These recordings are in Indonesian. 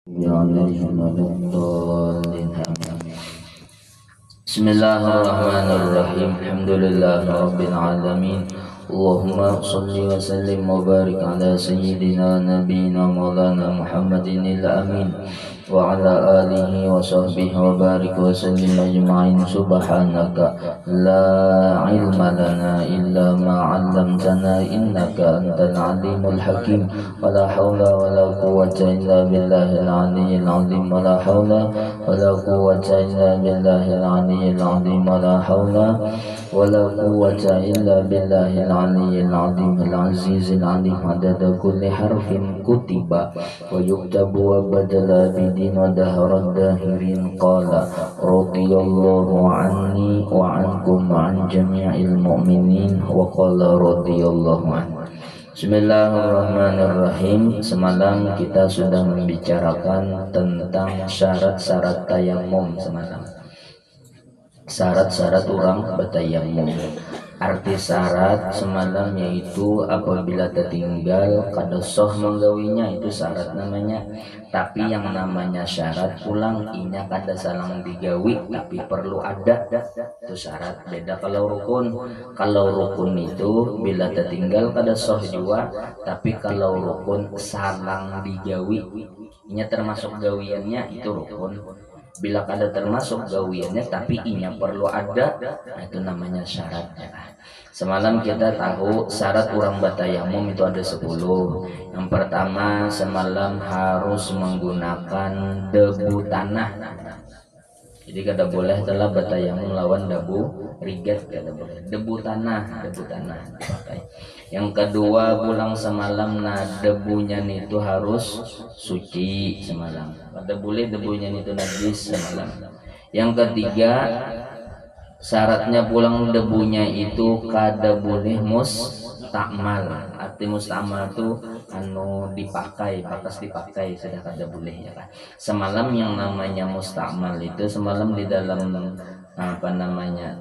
عليهم ولا الضالين آمين. بسم الله الرحمن الرحيم الحمد لله رب العالمين اللهم صل وسلم وبارك على سيدنا نبينا مولانا محمد الأمين وعلى آله وصحبه وبارك وسلم أجمعين سبحانك لا علم لنا إلا ما علمتنا إنك أنت العليم الحكيم ولا حول ولا قوة إلا بالله العلي العظيم ولا حول ولا قوة إلا بالله العلي العظيم ولا حول ولا قوة إلا بالله العلي العظيم العزيز العليم عدد كل حرف كتب ويكتب وبدل بدين ودهر الداهرين قال رضي الله عني وعنكم وعن جميع المؤمنين وقال رضي الله عنه. Bismillahirrahmanirrahim. Semalam kita sudah membicarakan tentang syarat-syarat tayamum semalam. Syarat-syarat orang bertayamum. Arti syarat semalam yaitu apabila tertinggal kada soh menggawinya itu syarat namanya. Tapi yang namanya syarat pulang inya kada salang digawi tapi perlu ada itu syarat. Beda kalau rukun. Kalau rukun itu bila tertinggal kada soh juga, tapi kalau rukun salang digawi inya termasuk gawiannya itu rukun. Bila kada termasuk gawiannya tapi inya perlu ada, nah itu namanya syaratnya. Semalam kita tahu syarat orang batayamum itu ada 10. Yang pertama semalam harus menggunakan debu tanah. Jadi kada boleh telah batayamum lawan debu riget, kada boleh. Debu tanah dipakai. Yang kedua pulang semalam nah debunya itu harus suci semalam. Kada boleh debunya itu najis semalam. Yang ketiga syaratnya pulang debunya itu kada boleh mustakmal. Arti mustakmal itu dipakai, bakas dipakai sudah kada boleh ya kan. Semalam yang namanya mustakmal itu semalam di dalam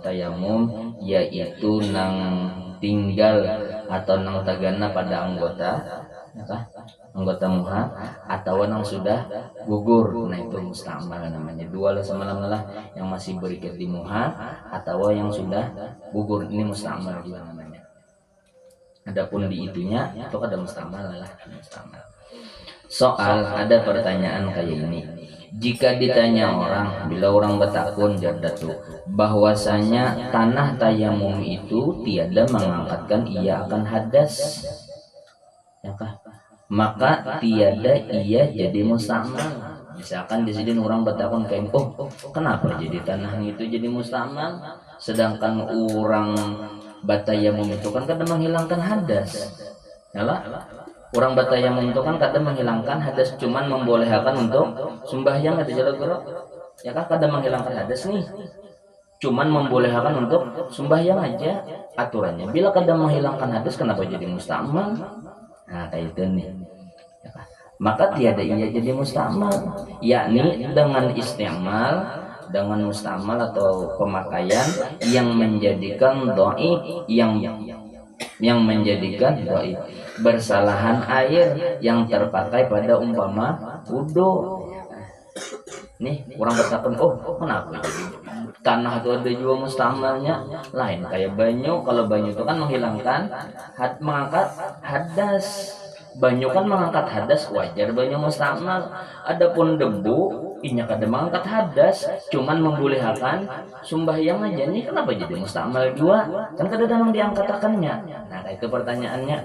tayamum yaitu nang tinggal atau nang tagana pada anggota anggota muha atau nang sudah gugur, nah itu mustakmal namanya. Dua lah semalam lah, yang masih berikat di muha atau yang sudah gugur, ini mustakmal juga namanya. Adapun di itunya itu ada mustakmal lah, mustakmal. Soal ada pertanyaan kayak ini. Jika ditanya orang, bila orang bertakun jardatu bahwasanya tanah tayamum itu tiada mengangkatkan ia akan hadas, ya kah? Maka tiada ia jadi mustakmal. Misalkan di sini orang bertakun kayak kenapa jadi tanah itu jadi mustakmal, sedangkan orang batayamum itu kan kadang menghilangkan hadas, yalah. Orang batayamum itu kan kadang menghilangkan hadas, cuman membolehkan untuk sembahyang ada jalan gerak, ya kan kadang menghilangkan hadas nih, cuman membolehkan untuk sembahyang aja aturannya. Bila kadang menghilangkan hadas kenapa jadi mustakmal? Nah kayak itu nih. Maka tiada ia jadi mustakmal, yakni dengan istimal, dengan mustakmal atau pemakaian yang menjadikan dhaif, yang menjadikan dhaif, bersalahan air yang terpakai pada umpama wudu. Nih orang bertakun, kenapa jadi tanah itu ada juga mustakmalnya lain kayak banyu. Kalau banyu itu kan menghilangkan mengangkat hadas. Banyu kan mengangkat hadas, wajar banyu mustakmal. Adapun debu inya kada mengangkat hadas, cuman membolehkan sembahyang aja. Nih kenapa jadi mustakmal juga? Kan kada dalam diangkatakannya. Nah itu pertanyaannya.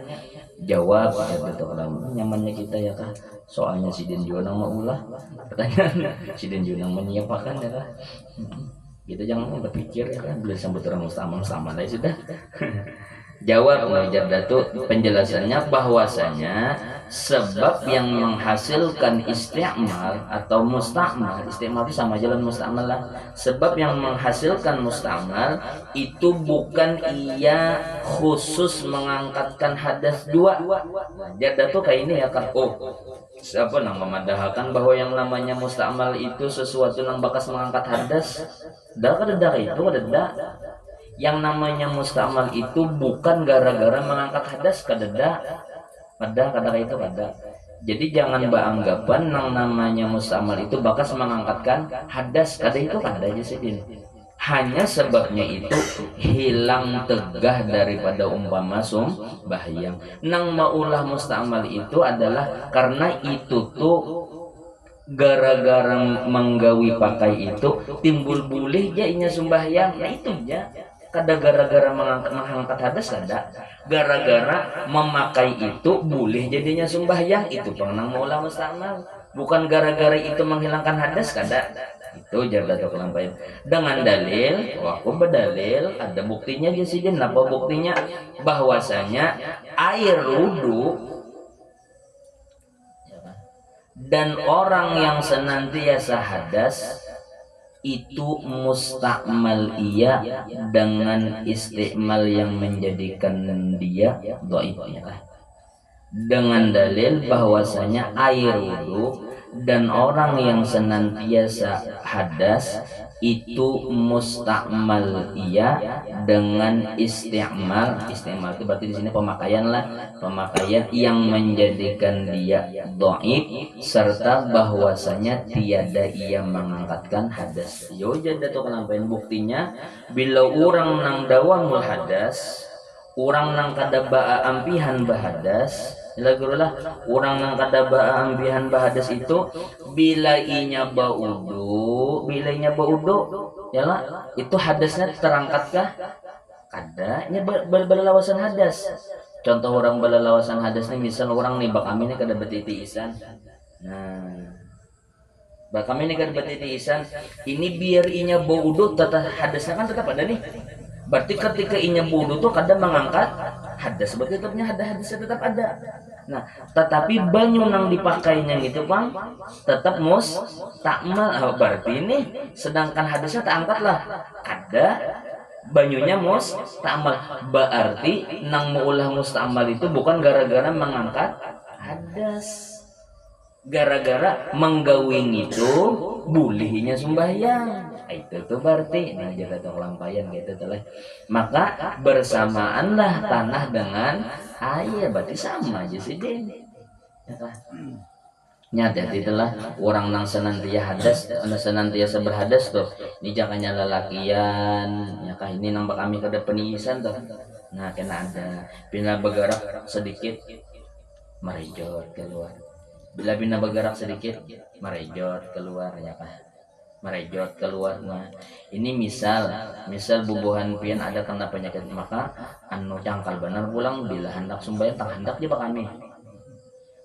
Jawab betul kalau nyamannya kita ya kah. Soalnya si Den Junang mau ulah pertanyaan si Den Junang menyiapkan ya kah. Kita jangan berpikir ya kan, belum sambut orang mustakmal sama lah sudah. Jawab mengajar Datu, penjelasannya bahwasanya sebab yang menghasilkan isti'mal atau mustakmal, isti'mal itu sama jalan mustakmal lah. Sebab yang menghasilkan mustakmal itu bukan ia khusus mengangkatkan hadas dua. Ajar Datu kayak ini ya kan. Siapa nang memadahkan bahwa yang namanya mustakmal itu sesuatu yang bakas mengangkat hadas? Dah itu kada. Yang namanya mustakmal itu bukan gara-gara mengangkat hadas, kada itu kada. Jadi jangan beranggapan yang namanya mustamal itu bakas mengangkatkan hadas. Kada itu kada aja sedin. Hanya sebabnya itu hilang tegah daripada umpama bahyang. Nang maulah mustamal itu adalah karena itu tuh gara-gara menggawi pakai itu timbul boleh jadinya sembahyang. Nah itu ya. Kada gara-gara mengangkat hadas kada. Gara-gara memakai itu boleh jadinya sembahyang, itu pengenang maulah mustamal. Bukan gara-gara itu menghilangkan hadas kada. Itu jaga atau kelampain. Dengan dalil, aku berdalil ada buktinya jadi apa buktinya bahwasanya air wudhu dan orang yang senantiasa hadas itu mustakmal iya dengan istiqmal yang menjadikan dia dhaif ya. Dengan dalil bahwasanya air wudhu dan orang yang senantiasa hadas itu mustakmal iya dengan istiqmal itu berarti di sini pemakaian lah, pemakaian yang menjadikan dia dhaif serta bahwasanya tiada ia mengangkatkan hadas. Yo jadi tuh kelampain buktinya bila orang nang dawamul hadas, orang nang kada baa ampihan bahadas, lagulah orang nang kada baa ampihan bahadas itu bila inya baudu, bila inya baudu, ya lah, itu hadasnya terangkat kah? Kada, nya berlawasan hadas. Contoh orang berlawasan hadas nih, misal orang nih bak kami nih kada betitiisan. Nah, bak kami nih kada betitiisan, ini biar inya baudu tetap hadasnya kan tetap ada nih. Berarti ketika inya wudu tuh kadang mengangkat hadas, seperti tetapnya hadasnya tetap ada. Nah, tetapi banyu nang dipakainya gitu bang, tetap takmal. Berarti ini sedangkan hadasnya tak angkat lah, ada banyunya takmal. Berarti nang maulah mustakmal itu bukan gara-gara mengangkat hadas, gara-gara menggawing itu bulihinya sembahyang. Itu tuh berarti nah jaga kelampayan gitu telah. Maka bersamaanlah tanah dengan air, berarti sama aja sih den. Nyata itulah orang nang senantiasa berhadas tuh. Ini jangannya lelakian, ya kah ini nang kami kada penisan tuh. Nah kena ada bila bergerak sedikit merejot keluar. Bila bina bergerak sedikit merejot keluar ya kah, merejot keluar. Nah ini misal bubuhan pian ada kena penyakit, maka anu cangkal benar pulang bila hendak sembahyang tak hendak dia bakami.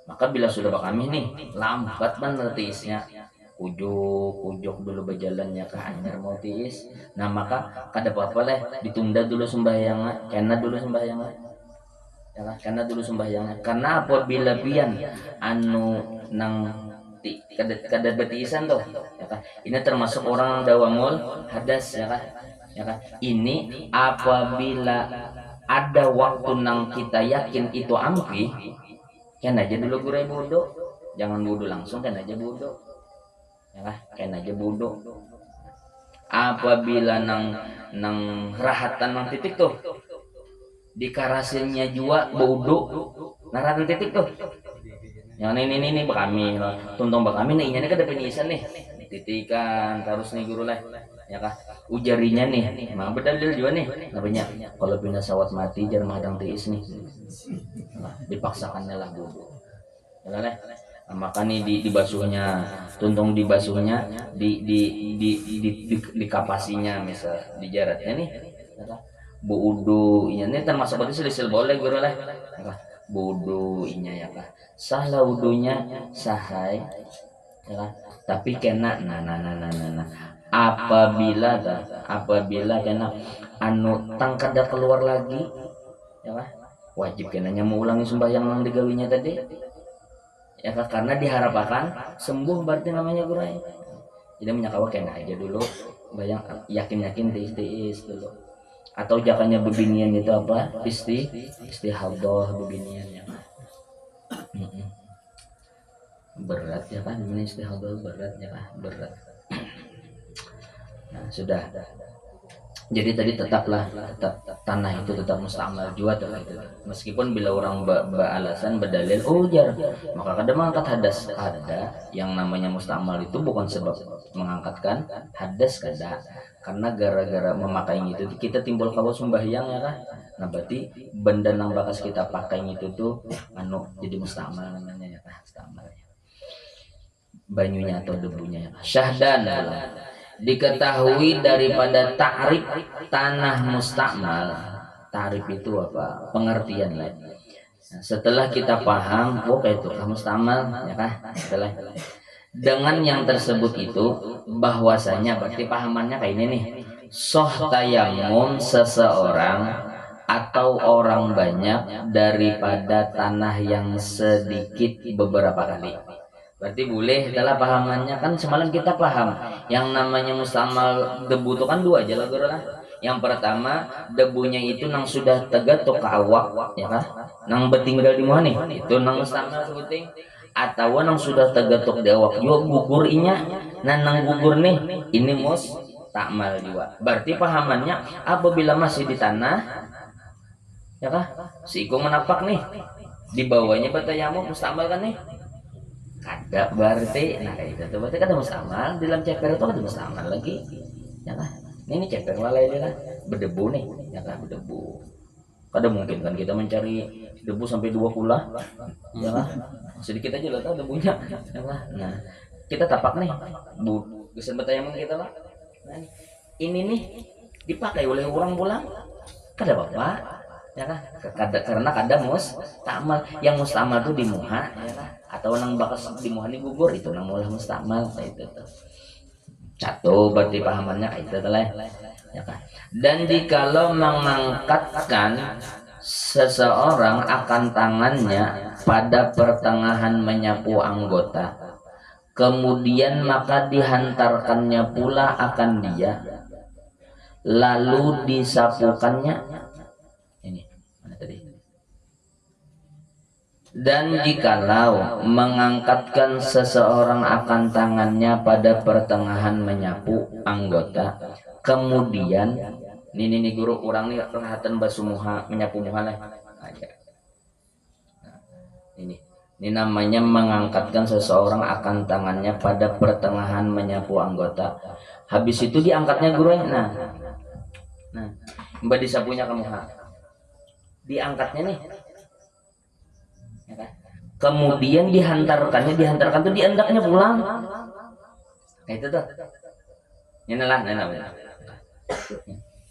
Maka bila sudah bakami nih lambat benar tiisnya, ujuk dulu berjalannya ke anyar mau tiis. Nah maka kada apa-apa leh ditunda dulu sembahyang, kena dulu sembahyang ya lah, karena dulu sembahyangnya. Karena apabila pian anu nang kada betiisan tuh ya kan, ini termasuk orang dawamul hadas ya kan, ya kan. Ini apabila ada waktu nang kita yakin itu ampi, kan aja dulu gurai bodoh, jangan bodoh langsung, kan aja bodoh ya kan, kan aja bodoh. Apabila nang rahatan nang titik tuh di karasilnya jua bodoh naratan titik tuh yang ini kami tuntung kami nih ini kan ada penyiasan nih titikan terus nih guru lah ya kah ujarinya nih mah berdalil juga nih namanya kalau pindah sawat mati jangan madang tiis nih nah, dipaksakannya lah bodoh ya lah maka nih di basuhnya tuntung di basuhnya di kapasinya misal di jaratnya nih ya buudu ini termasuk berarti selisil boleh guru lah buudu inya ya kah salah wudunya sahai ya kah tapi kena nah apabila kena anu tangkada keluar lagi ya kah wajib kenanya mau ulangi sembahyang yang digawinya tadi ya kah karena diharapkan sembuh berarti namanya guru jadi menyakawa kena aja dulu bayang yakin tiis dulu. Atau jakannya bebinian itu apa istihadah bebinian ya berat ya kan ini istihadah berat ya kan berat. Nah sudah Jadi tadi tetap tanah itu tetap mustamal juga tuh gitu. Meskipun bila orang beralasan berdalil ujar, maka kadang mengangkat hadas ada yang namanya mustamal itu bukan sebab mengangkatkan hadas kada, karena gara-gara memakai itu kita timbul kawa sembahyang ya kan. Nah berarti benda yang bakas kita pakai itu tuh anu jadi mustamal namanya ya kan, mustamal banyunya atau debunya. Syahdan ulang. Diketahui daripada ta'rif tanah mustakmal. Ta'rif itu apa? Pengertian lah. Nah, setelah kita paham, oh kayak itu mustakmal ya kan? Setelah dengan yang tersebut itu bahwasanya berarti pahamannya kayak ini nih. Soh tayamum seseorang atau orang banyak daripada tanah yang sedikit beberapa kali. Berarti boleh adalah pahamannya kan semalam kita paham yang namanya mustamal debu itu kan dua aja lah lah. Yang pertama debunya itu nang sudah tegatok ke awak ya kan, nang bertinggal di mana nih itu nang mustamal sebuting, atau nang sudah tegatok di awak juga gugur inya, nang gugur nih ini mus takmal juga. Berarti pahamannya apabila masih di tanah ya kan, si iko menapak nih di bawahnya batayamu mustamal kan nih kada berarti nah kayak itu berarti kada mustamal di dalam ceper itu kada mustamal lagi ya kan. Ini ceper lalai dia kan berdebu nih ya kan, berdebu kada mungkin kan kita mencari debu sampai 20 ya kan, sedikit aja lah debunya ya kan. Nah kita tapak nih bu geser batayamu kita lah, nah, ini nih dipakai oleh orang pulang kada apa-apa ya kan, karena kada mustamal. Yang mustamal tuh di muha ya kan, atau nang bakas di muha ini gugur itu nang mulah mustamal kayak itu tuh. Satu berarti pahamannya kayak itu lah ya kan. Dan jikalau mengangkatkan seseorang akan tangannya pada pertengahan menyapu anggota, kemudian maka dihantarkannya pula akan dia, lalu disapukannya. Ini mana tadi? Dan jikalau mengangkatkan seseorang akan tangannya pada pertengahan menyapu anggota, kemudian ini guru orang nih rahatan basumuha menyapu muha lah aja. Nah, ini namanya mengangkatkan seseorang akan tangannya pada pertengahan menyapu anggota. Habis itu diangkatnya guru. Nah mbak disapunya kamu diangkatnya nih ya kan? Kemudian dihantarkan tuh diandaknya pulang nah, itu tuh ini lah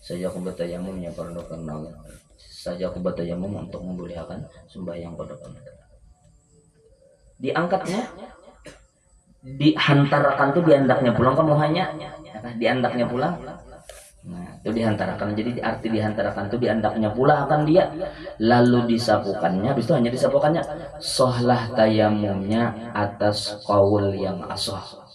saja aku bertayamum ya perlu kenal saja aku bertayamum untuk membolehkan sembahyang pada diangkatnya dihantarkan tuh diandaknya pulang kamu hanya ya kan? Diandaknya pulang. Nah, itu dihantarkan. Jadi arti dihantarkan itu diandaknya pula akan dia, lalu disapukannya. Habis itu hanya disapukannya. Sohlah tayamumnya atas qaul yang asoh.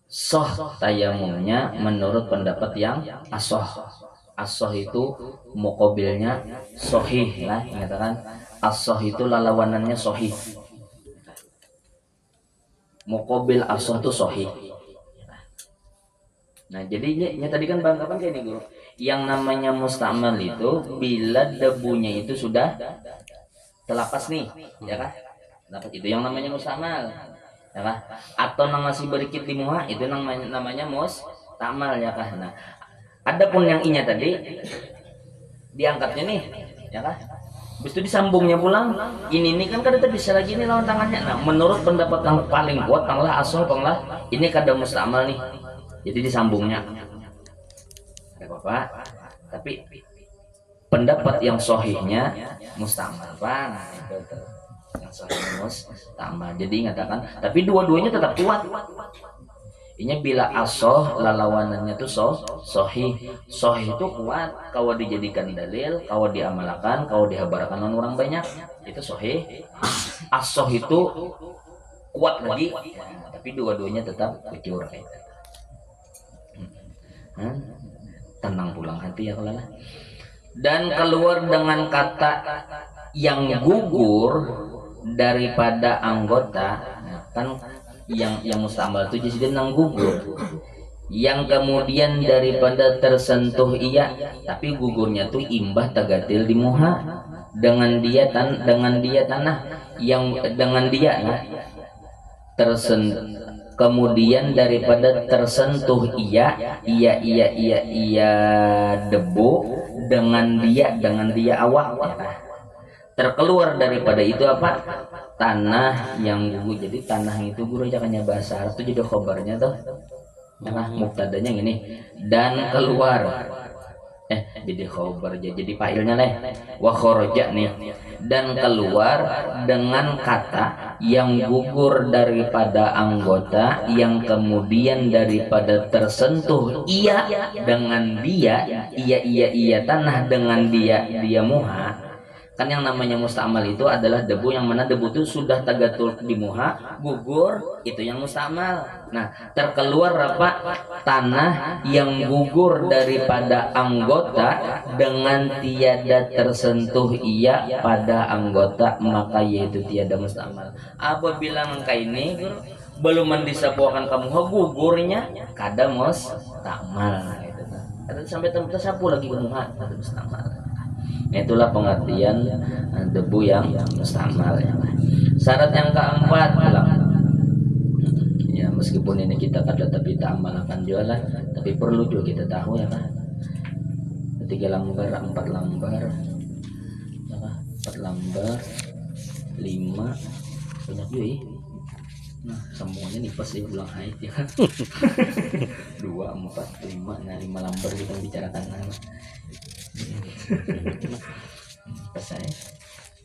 Soh tayamumnya menurut pendapat yang asoh. Asoh itu muqabilnya sohih lah, mengatakan asoh itu lawanannya sohih. Muqabil asoh itu sohih. Nah jadi ya tadi kan bangkapan kayak ini guru, yang namanya mustamal itu bila debunya itu sudah terlepas nih ya kan, dapat itu yang namanya mustamal ya kan, atau nang masih berikit di muha itu namanya mustamal ya kan. Nah adapun yang inya tadi diangkatnya nih ya kan, habis itu disambungnya pulang ini kan kada bisa lagi nih lawan tangannya. Nah menurut pendapat yang paling kuat panglah asal panglah ini kada mustamal nih, jadi disambungnya ada apa-apa, tapi pendapat yang sohihnya mustamal bang itu yang sohih mustamal. Jadi ingatakan tapi dua-duanya tetap kuat. Ini bila asoh lalawanannya tuh sohih itu kuat, kalau dijadikan dalil, kalau diamalkan, kalau dihabarkan orang banyak itu sohih. Asoh itu kuat lagi ya, tapi dua-duanya tetap kecur kayak itu. Tenang pulang hati ya kalau dan keluar dengan kata yang gugur daripada anggota. Nah, kan yang mustamal itu jadi nang gugur yang kemudian daripada tersentuh ia, tapi gugurnya tuh imbah tagatil di muha dengan dia tanah yang dengan dia nah, kemudian daripada tersentuh ia debu dengan dia awak ya. Terkeluar daripada itu apa? Tanah yang gugur. Jadi tanah itu guru jangannya bahasa Arab itu jadi khobarnya tuh. Nah, muktadanya gini dan keluar jadi khobar jadi fa'ilnya nih wa kharaja nih dan keluar dengan kata yang gugur daripada anggota yang kemudian daripada tersentuh ia dengan dia ia tanah dengan dia muha. Kan yang namanya musta'mal itu adalah debu yang mana debu itu sudah tagatul di muha, gugur, itu yang musta'mal. Nah, terkeluar apa? Tanah yang gugur daripada anggota dengan tiada tersentuh ia pada anggota, maka yaitu tiada musta'mal. Apabila engkau ini belum mendisabuakan kamu gugurnya, kada musta'mal. Ada sampai tempat sapu lagi muha, kada musta'mal. Itulah pengertian debu yang musta'mal ya. Syarat yang keempat ya, meskipun ini kita kada tapi tak amalkan jualan, tapi perlu juga kita tahu ya kan. 3 lembar, 4 lembar, ya kan? 4 lembar, 5 banyak juga ya. Nah, semuanya nipes ya ulang haid ya kan. 2, 4, 5, nah 5 lembar kita bicarakan. Pas saya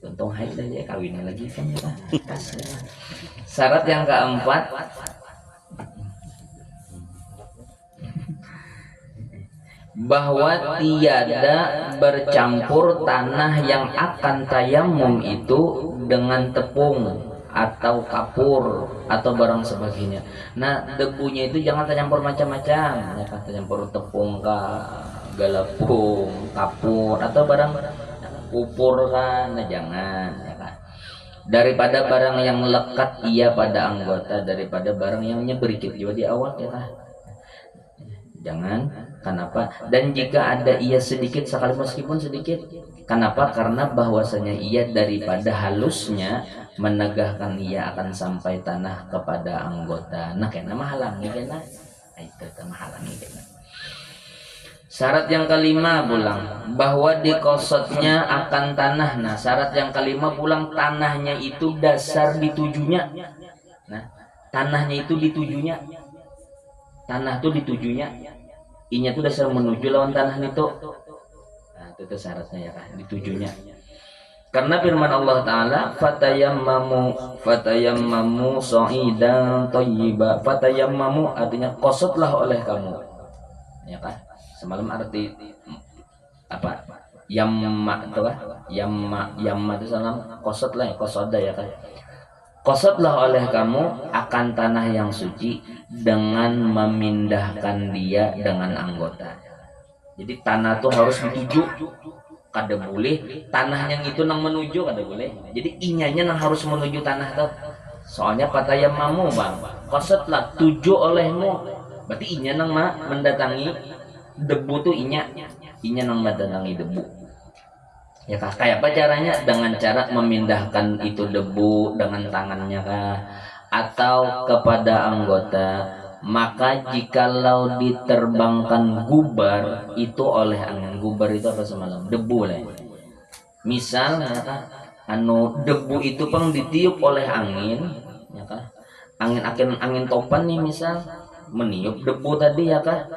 tonton haid aja kawinnya lagi kan ya. Syarat yang keempat bahwa tiada bercampur tanah yang akan tayamum itu dengan tepung atau kapur atau barang sebagainya. Nah, debunya itu jangan tercampur macam-macam, ya kan, tercampur tepung galapung, kapur atau barang pupur kan, nah jangan ya kan. Daripada barang yang lekat ia pada anggota, daripada barang yang berikit juga di awal ya kan. Jangan, kenapa? Dan jika ada ia sedikit sekali meskipun sedikit, kenapa? Karena bahwasanya ia daripada halusnya menegahkan ia akan sampai tanah kepada anggota. Nah, kena mahalangi kena. Itu mahalangi kena. Syarat yang kelima pulang bahwa dikosotnya akan tanah. Nah, syarat yang kelima pulang tanahnya itu dasar ditujunya. Nah, tanahnya itu ditujunya. Tanah itu ditujunya. Inya itu dasar menuju lawan tanah itu. Nah, itu syaratnya ya kan, ditujunya. Karena firman Allah Ta'ala fatayammamu sa'idan thayyiba. Fatayammamu artinya kosotlah oleh kamu. Ya kan? Semalam arti apa? Yamma itu kan? Yamma itu salam kosotlah, kosoda ya kan? Kosotlah oleh kamu akan tanah yang suci dengan memindahkan dia dengan anggota. Jadi tanah tuh harus dituju, kada boleh tanah yang itu nang menuju, kada boleh. Jadi inyanya nang harus menuju tanah tuh. Soalnya fatayammamu bang, kosotlah tuju olehmu. Berarti inya nang mendatangi debu tuh inya nang mendatangi debu. Ya kah, kayak apa caranya? Dengan cara memindahkan itu debu dengan tangannya kah, atau kepada anggota. Maka jikalau diterbangkan gubar itu oleh angin, gubar itu apa semalam? Debu lah. Misal ya kah, debu itu pang ditiup oleh angin, ya kah? Angin topan nih misal meniup debu tadi ya kah?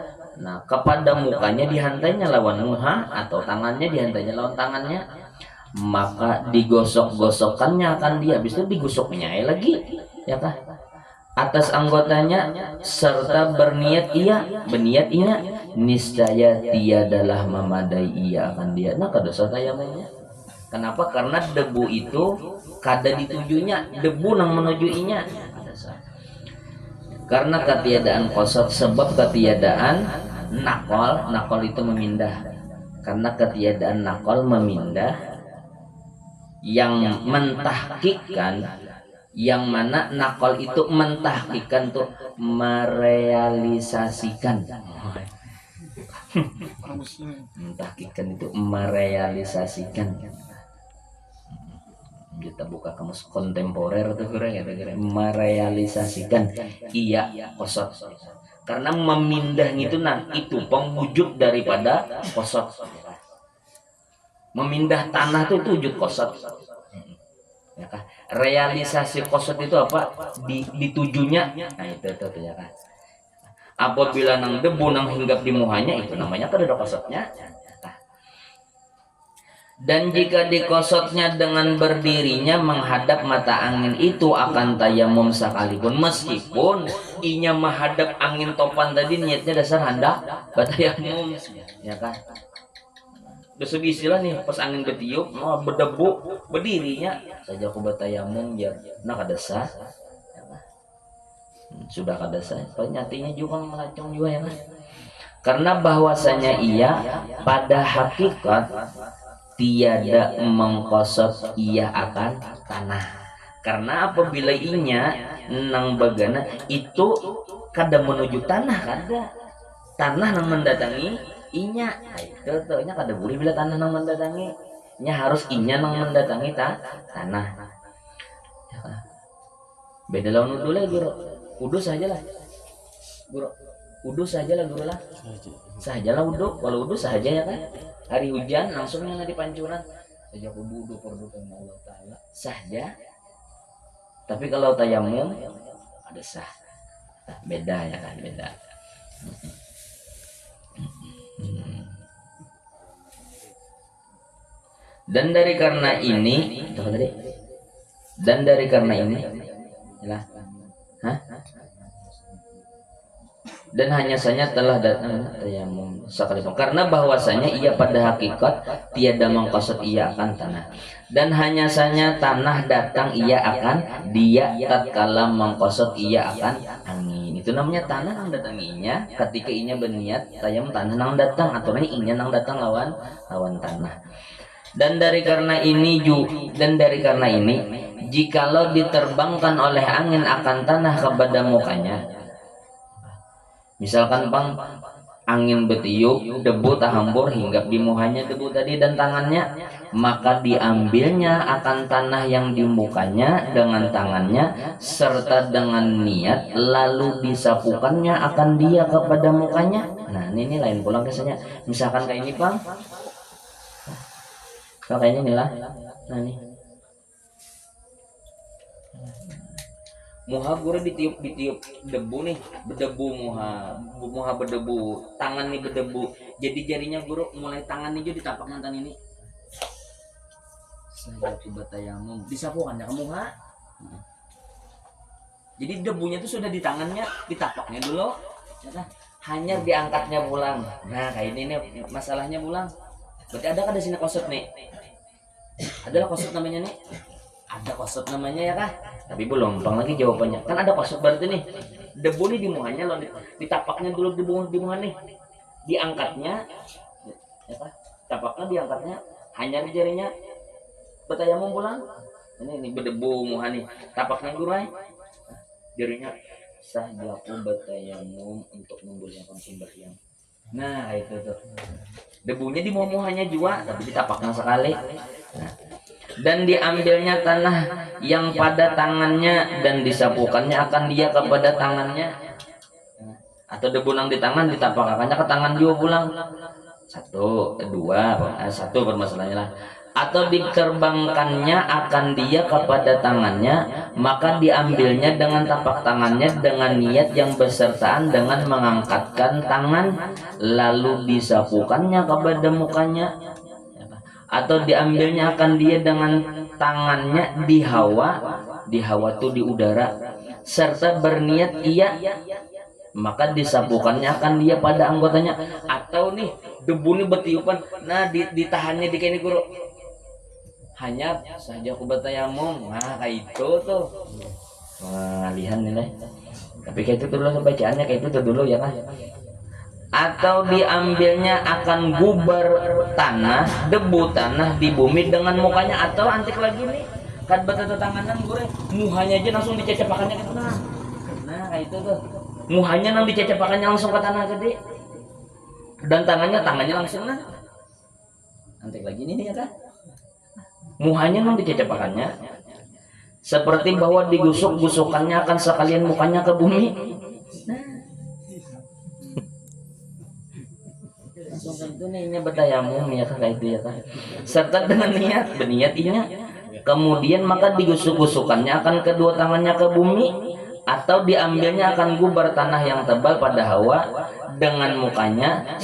Nah, kepada mukanya dihantainya lawan muha atau tangannya dihantainya lawan tangannya, maka digosok-gosokkannya akan dia, habis itu digosoknya lagi, ya kah? Atas anggotanya serta berniat ia niscaya tiadalah memadai ia akan dia. Nah, kadosa tayamumnya. Kenapa? Karena debu itu kada ditujunya, debu nang menuju inya. Karena ketiadaan kosot, sebab ketiadaan nakol itu memindah. Karena ketiadaan nakol memindah yang mentahkikkan yang mana nakol itu mentahkikan tuh merealisasikan. Mentahkikan itu merealisasikan. Kita buka kamus kontemporer tuh kira-kira merealisasikan iya kosot, karena memindah itu nah itu pengwujud daripada kosot. Memindah tanah itu wujud kosot ya kan. Realisasi kosot itu apa? Ditujunya nah itu ya kan. Apabila nang debu nang hinggap di muhanya itu namanya kada kosotnya. Dan jika dikosotnya dengan berdirinya menghadap mata angin itu akan tayamum sekalipun, meskipun inya menghadap angin topan tadi niatnya dasar hendak bertayamum ya kan. Terus istilah nih pas angin bertiup mau berdebu berdirinya saja aku bertayamum biar nak ada sah ya kan? Sudah kada sah penyatinya juga melacung juga ya kan. Karena bahwasanya ia pada hakikat tiada mengkosot ia akan tanah, karena apabila inya nang bagana itu kada menuju tanah, kada tanah nang mendatangi inya. Itu tuh nya kada boleh bila tanah nang mendatangi nya, harus inya nang mendatangi tanah. Beda lawan udu lah guru, udu saja lah guru, udu saja lah guru lah, sajalah udu, kalau udu saja ya kan. Hari hujan langsungnya nggak di pancuran saja aku wudu perdukan Allah Ta'ala saja. Tapi kalau tayamum ada sah, beda ya kan, beda. Dan dari karena ini itu tadi, dan dari karena ini lah, dan hanya saja telah datang tayamum sekalipun, karena bahwasanya ia pada hakikat tiada mengkosot ia akan tanah, dan hanya saja tanah datang ia akan dia tatkala mengkosot ia akan angin. Itu namanya tanah nang datanginya ketika inya berniat tayamum, tanah nang datang atau inya nang datang lawan tanah. Dan dari karena ini jikalau diterbangkan oleh angin akan tanah kepada mukanya, misalkan bang angin bertiup debu tahambur hinggap di muhanya debu tadi dan tangannya, maka diambilnya akan tanah yang di mukanya dengan tangannya serta dengan niat, lalu disapukannya akan dia kepada mukanya. Nah ini lain pulang kesannya. Misalkan kayak ini bang, kayaknya inilah, nah nih muha guru ditiup debu nih, berdebu muha berdebu, tangan nih berdebu, jadi jarinya guru mulai tangan nih juga ditapak mantan ini saya coba tayamum disapukan ya kamu ha. Jadi debunya tuh sudah di tangannya, ditapaknya dulu ya, hanya diangkatnya pulang. Nah kayak ini nih masalahnya pulang, berarti ada kan di sini kosot nih, adalah kosot namanya nih, ada kosot namanya ya kah? Tapi belum pang lagi jawabannya. Kan ada kosot berarti nih. Debu nih di muhanya loh, ditapaknya dulu di muha nih. Diangkatnya ya kah? Tapaknya diangkatnya hanya di jarinya. Bertayamum pulang. Ini berdebu muha nih. Tapaknya gurai. Jarinya sah jaku bertayamum untuk membolehkan sembahyang. Nah, itu tuh. Debunya di muhanya juga, tapi ditapaknya sekali. Nah, dan diambilnya tanah yang pada tangannya dan disapukannya akan dia kepada tangannya, atau debu nang di tangan ditapakakannya ke tangan juga pulang. Satu permasalahannya lah. Atau diterbangkannya akan dia kepada tangannya, maka diambilnya dengan tapak tangannya dengan niat yang bersertaan dengan mengangkatkan tangan, lalu disapukannya kepada mukanya, atau diambilnya akan dia dengan tangannya di hawa tuh di udara, serta berniat ia, maka disapukannya akan dia pada anggotanya. Atau nih debu ini bertiupan, nah ditahannya di kayak ini guru, hanya saja aku bertayamum. Nah kayak itu tuh pengalihan nih, tapi kayak itu dulu bacaannya kayak itu tuh dulu ya kan. Atau diambilnya akan gubar tanah, debu tanah di bumi dengan mukanya, atau antik lagi nih Kan bata tetanganan gue, muhanya aja langsung dicecepakannya ke tanah. Nah kayak itu tuh, muhanya nang dicecepakannya langsung ke tanah gede, dan tangannya langsung nah. Nanti lagi nih ya kan, muhanya nang dicecepakannya, seperti bahwa digusuk-gusukannya akan sekalian mukanya ke bumi. Langsung kayak itu nih bertayamum ya kayak itu ya kan, serta dengan niat berniat inya. Kemudian maka digusuk-gusukannya akan kedua tangannya ke bumi, atau diambilnya akan gubar tanah yang tebal pada Hawa dengan mukanya,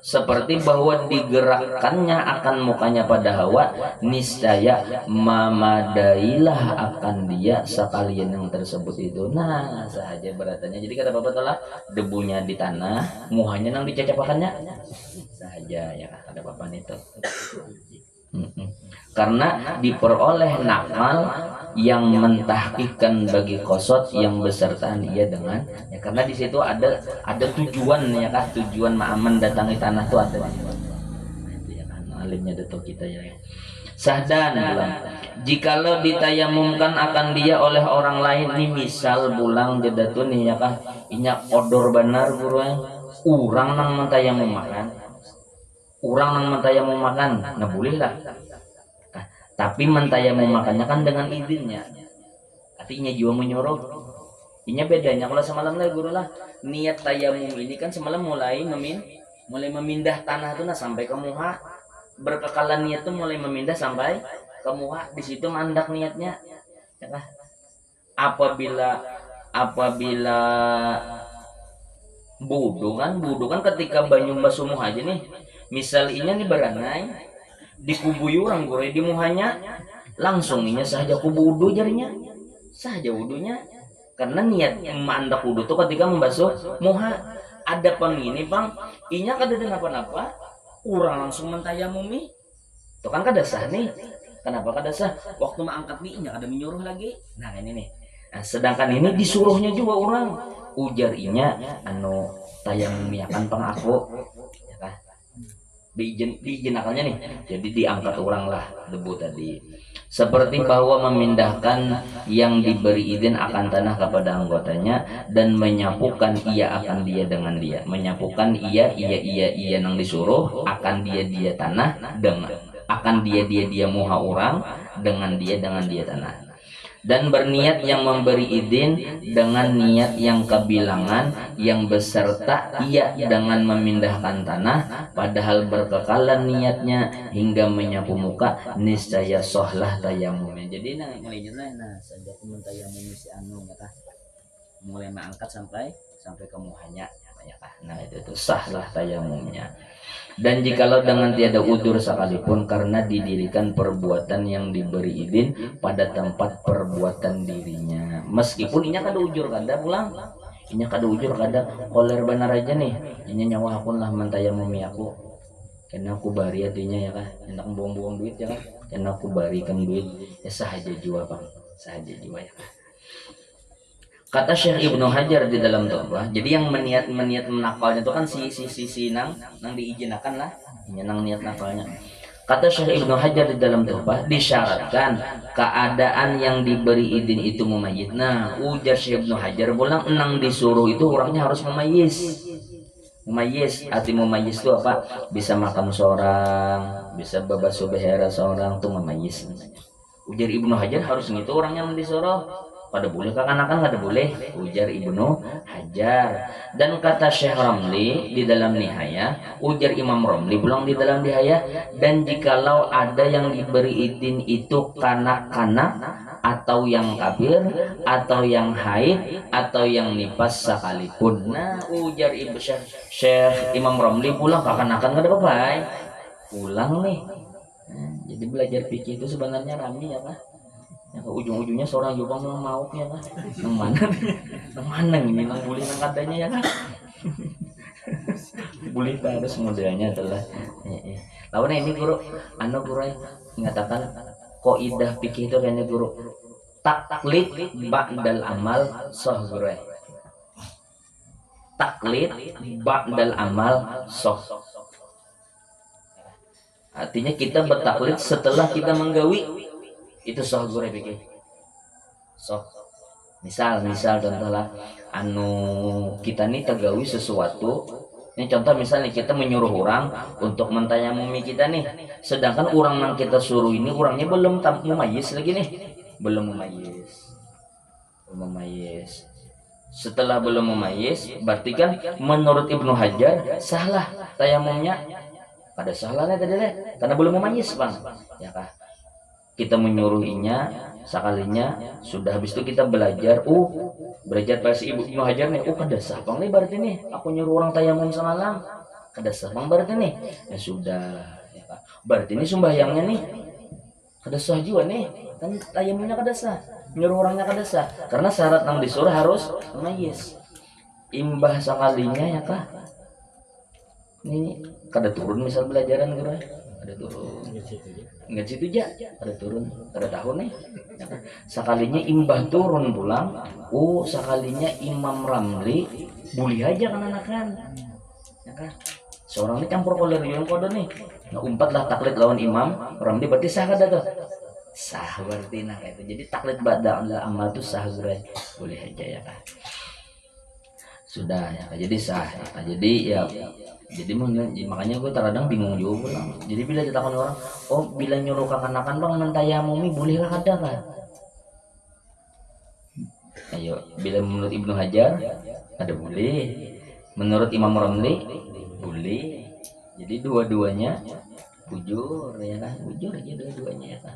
seperti bahwa digerakkannya akan mukanya pada Hawa, niscaya memadailah akan dia sekalian yang tersebut itu. Nah saja beratannya. Jadi kata bapak telah debunya di tanah, muhanya nang dicecapakannya saja ya ada bapak itu. Karena diperoleh nakal yang mentahqiqkan bagi qasad yang besertaan ia dengan ya, karena di situ ada tujuan ya kan, tujuan ma'aman datangi tanah itu ada di situ. Itu ya kan alimnya detok kita ya. Sahdan bulang, jikalau ditayamumkan akan dia oleh orang lain ini, misal bulang jedatun nih ya kan, inya odor benar guru urang nang mentayamum makan, urang nang mentayamum makan, nah boleh lah. Tapi mentayamum makannya kan dengan izinnya. Artinya jiwa menyuruh. Ini bedanya kalau semalam lah guru lah, niat tayamum ini kan semalam mulai memindah tanah itu nah sampai ke muha. Berkekalan niat itu mulai memindah sampai ke muha. Di situ mandak niatnya. Ya kan? Apabila budu kan ketika banyu basuh muha aja nih. Misal ini nih beranai dikubui orang gore di muhanya, langsung inya saja kubu wudu jarinya, saja wudunya, karena niat mandak wudu tuh ketika membasuh muha. Ada pang ini bang, inya kada ada apa-apa, orang langsung mentayamumi, itu kan kada sah nih. Kenapa kada sah? Waktu mengangkat nih inya kada menyuruh lagi. Nah ini nih. Nah, sedangkan ini disuruhnya juga orang, ujar inya anu tayamumi akan pang aku. Diizin akalnya nih, jadi diangkat ulang lah debu tadi, seperti bahwa memindahkan yang diberi izin akan tanah kepada anggotanya dan menyapukan ia akan dia dengan dia, menyapukan ia nang disuruh akan dia tanah dengan akan dia muha orang dengan dia tanah, dan berniat yang memberi izin dengan niat yang kebilangan yang beserta ia dengan memindahkan tanah, padahal berkekalan niatnya hingga menyapu muka, niscaya sohlah tayamumnya. Jadi nah saja tayamum si anu ya mulai mengangkat sampai ke muhanya ya kah. Nah itu sahlah tayamumnya. Dan jikalau dengan tiada udur sekalipun karena didirikan perbuatan yang diberi izin pada tempat perbuatan dirinya, meskipun inya kada ujur kada pulang, inya kada ujur kada koler benar aja nih, inya nyawa akun lah mentayamumi aku, karena aku bari artinya ya kan, enak buang-buang duit ya kan, karena aku barikan duit ya sahaja jua bang, sahaja jua ya kan. Kata Syekh Ibnu Hajar di dalam Tuhfah, jadi yang meniat menakbalnya itu kan si nang diizinkan lah, ini nang niat nakbalnya. Kata Syekh Ibnu Hajar di dalam Tuhfah, disyaratkan keadaan yang diberi izin itu memayit. Nah, ujar Syekh Ibnu Hajar pulang nang disuruh itu orangnya harus memayis. Arti memayis itu apa? Bisa makan seorang, bisa babasuh behera seorang, tuh memayis. Ujar Ibnu Hajar harus gitu orangnya yang disuruh. Pada boleh kakanakan kada boleh, ujar Ibnu Hajar. Dan kata Syekh Ramli di dalam Nihaya, ujar Imam Ramli pulang di dalam Nihaya, dan jikalau ada yang diberi izin itu kanak-kanak atau yang kafir atau yang haid atau yang nifas sekalipun. Nah ujar Ibnu Syekh Imam Ramli pulang kakanakan kada apa-apa. Pulang nih. Nah, jadi belajar fikih itu sebenarnya rami ya Pak. Ya, ujung-ujungnya seorang juga mau ya kan, nang mana ini nang boleh nang katanya ya kan, boleh harus modelnya adalah lawan ini guru mengatakan kaidah fikih itu kan guru taklid ba'dal amal sah guru, taklid ba'dal amal sah, artinya kita bertaklid setelah kita menggawi. itu soh gue pikir soh misal contohlah anu kita nih tegawi sesuatu. Ini contoh misalnya kita menyuruh orang untuk mentayamumi kita nih, sedangkan orang yang kita suruh ini orangnya belum mumayyiz lagi nih, belum mumayyiz. Setelah belum mumayyiz, berarti kan menurut Ibnu Hajar salah tayamumnya. Pada salahnya tadi deh, karena belum mumayyiz bang, ya kah? Kita menyuruhinya sekalinya sudah habis itu kita belajar versi Ibnu Hajar nih, kada sah bang nih berarti nih aku nyuruh orang tayamum semalam, kada sah bang berarti nih, ya sudah ya kah? Berarti ini sembahyangnya nih kada sah juga nih, kan tayamumnya kada sah, nyuruh orangnya kada sah, karena syarat yang disuruh harus mumayyiz. Imbah sekalinya ya kah, ini kada turun misal belajaran gitu, ada turun nggak situ aja ada turun ada tahun nih ya kan? Sekalinya imbah turun pulang sekalinya Imam Ramli bully aja kan anakan ya kan, seorang ini campur koler yang kode nih nah umpat lah taklid lawan Imam Ramli berarti sah kada tuh sah berarti nah itu jadi taklid ba'da amal tuh sah boleh aja ya kan sudah ya kan? Jadi sah ya kan? Jadi makanya gue terkadang bingung juga pulang. Jadi bila ditakon orang, bila nyuruh kekanakan bang mentayamumi boleh lah kada kan? Ayo, bila menurut Ibnu Hajar ada boleh, menurut Imam Ramli boleh. Jadi dua-duanya bujur ya kan, bujur aja dua-duanya ya kan.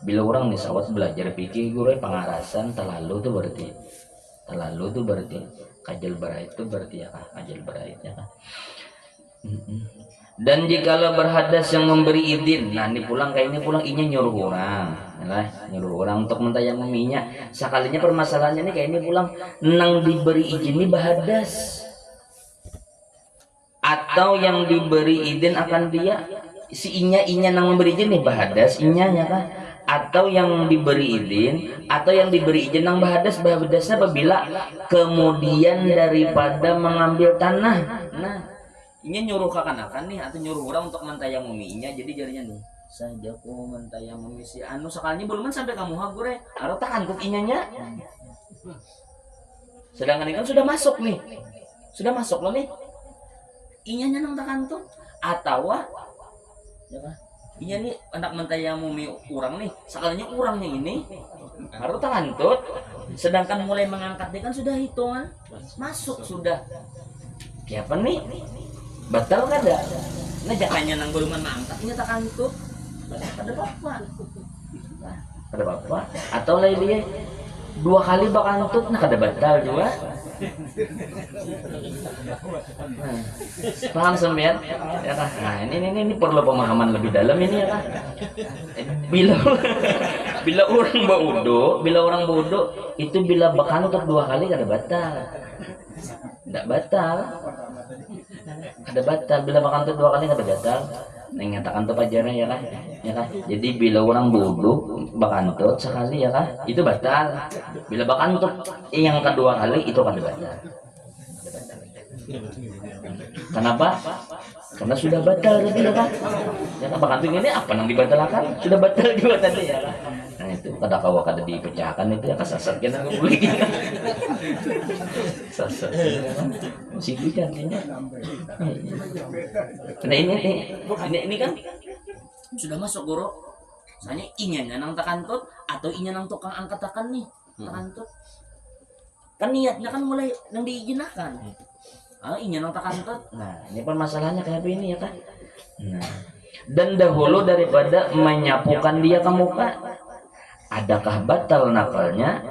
Bila orang nih sawat belajar pikir gue pengarasan terlalu tuh berarti kajal berait itu berarti ya kan kajal berait ya kan. Dan jikalau berhadas yang memberi izin, nah ini pulang inya nyuruh orang, nyuruh orang untuk mentayamuminya. Sekalinya permasalahannya nih kayak ini pulang nang diberi izin ini berhadas, atau yang diberi izin akan dia si inya nang memberi izin nih berhadas inya ya kan, atau yang diberi izin atau yang diberi izin nang bahadasnya apabila kemudian daripada mengambil tanah. Nah ini nyuruh kakanakan nih atau nyuruh orang untuk mentayamuminya, jadi jarinya nih saja ku mentayamumi si anu sekalinya belum sampai kamu hagure atau tak antuk inyanya, sedangkan ini kan sudah masuk loh nih inyanya nang tak antuk atau ya kan inya nih anak mentayamumi orang nih sekalinya orangnya ini harus tak antut, sedangkan mulai mengangkat dia kan sudah hitungan masuk sudah ya apa nih batal kada nah jangannya nang golongan mangkatnya tak antut ada apa atau lain dia 2 kali bakal antut nah kada batal juga paham sembian ya kan. Nah ini perlu pemahaman lebih dalam ini ya kan. Bila orang bodoh itu bila bakantut 2 kali kada batal. Tidak batal. Kada batal bila bakantut 2 kali kada batal. Nyatakan tuh pajarnya ya kan. Ya kan. Jadi bila orang bodoh bakantut sekali ya kan, itu batal. Bila bakantut yang kedua kali itu kada batal. Kenapa? Karena sudah batal tadi ya kan. Ya kan bakantut ini apa yang dibatalkan? Sudah batal juga tadi ya kan. Nah itu kada kawa kada dipecahkan itu ya kasasat kena boleh gitu. Sasat. Situ kan ini. Nah ini kan sudah masuk guru. Soalnya inya nang takantut atau inya nang tukang angkat akan nih takantut. Kan niatnya kan mulai nang diizinakan. Inya nang takantut. Nah, ini permasalahannya kayak ini ya kan. Nah, dan dahulu daripada menyapukan dia ke muka, adakah batal nakalnya